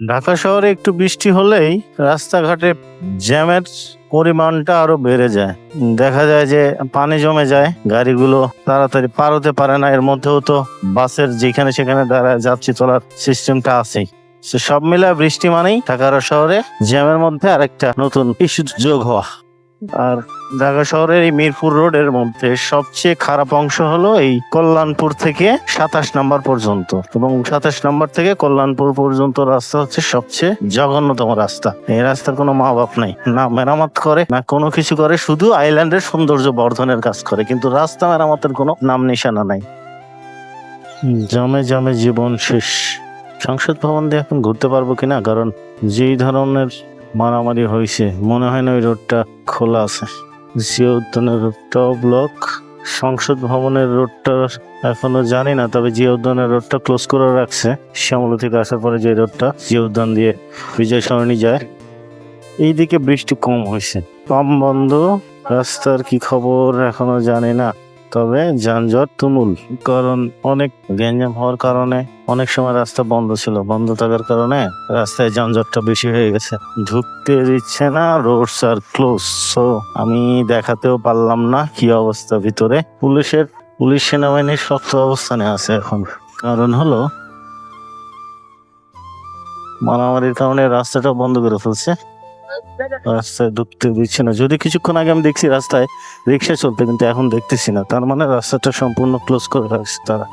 ঢাকা শহরে একটু বৃষ্টি হলেই রাস্তাঘাটে জ্যামের পরিমাণটা আরো বেড়ে যায়। দেখা যায় যে পানি জমে যায়, গাড়িগুলো তাড়াতাড়ি পার হতে পারে না। এর মধ্যেও তো বাসের যেখানে সেখানে দাঁড়ায় যাত্রী তোলার সিস্টেমটা আছেই। সব মিলায় বৃষ্টি মানেই ঢাকা শহরে জ্যামের মধ্যে আরেকটা নতুন ইস্যু যোগ হওয়া। আর ঢাকা শহরের এই মিরপুর রোডের মধ্যে সবচেয়ে খারাপ অংশ হলো এই কল্যাণপুর থেকে ২৭ নম্বর পর্যন্ত, এবং ২৭ নম্বর থেকে কল্যাণপুর পর্যন্ত রাস্তা হচ্ছে সবচেয়ে জঘন্যতম রাস্তা। এই রাস্তার কোনো মা বাপ নাই, না মেরামত করে না কোনো কিছু করে, শুধু আইল্যান্ডের সৌন্দর্য বর্ধনের কাজ করে, কিন্তু রাস্তা মেরামতের কোনো নাম নিশানা নাই। জমে জমে জীবন শেষ। সংসদ ভবন দিয়ে এখন ঘুরতে পারবো কিনা, কারণ যেই ধরনের মারামারি হয়েছে মনে হয় না ওই রোডটা খোলা আছে। জিয়া উদ্যানের রোডটাও ব্লক, সংসদ ভবনের রোডটা এখনো জানি না, তবে জিয়া উদ্যানের রোডটা ক্লোজ করে রাখছে। শ্যামলা থেকে আসার পরে যে রোডটা জিয়া উদ্যান দিয়ে বিজয় সরণি যায়, এইদিকে বৃষ্টি কম হয়েছে, পাম্প বন্ধ। রাস্তার কি খবর এখনো জানি না, তবে যানজট তুমুল। কারণ অনেক গ্যাঞ্জাম হওয়ার কারণে অনেক সময় রাস্তা বন্ধ ছিল, বন্ধ থাকার কারণে রাস্তায় যানজটটা বেশি হয়ে গেছে, ঢুকতে দিচ্ছে না, রোডস আর ক্লোজ। সো আমি দেখাতেও পারলাম না কি অবস্থা ভিতরে। পুলিশ সেনাবাহিনীর শক্ত অবস্থানে আছে এখন, কারণ হলো মারামারির কারণে রাস্তাটা বন্ধ করে ফেলছে, রাস্তায় ঢুকতে দিচ্ছে না। যদি কিছুক্ষণ আগে আমি দেখছি রাস্তায় রিক্সা চলতে, কিন্তু এখন দেখতেছি না, তার মানে রাস্তাটা সম্পূর্ণ ক্লোজ করে রাখছে তারা।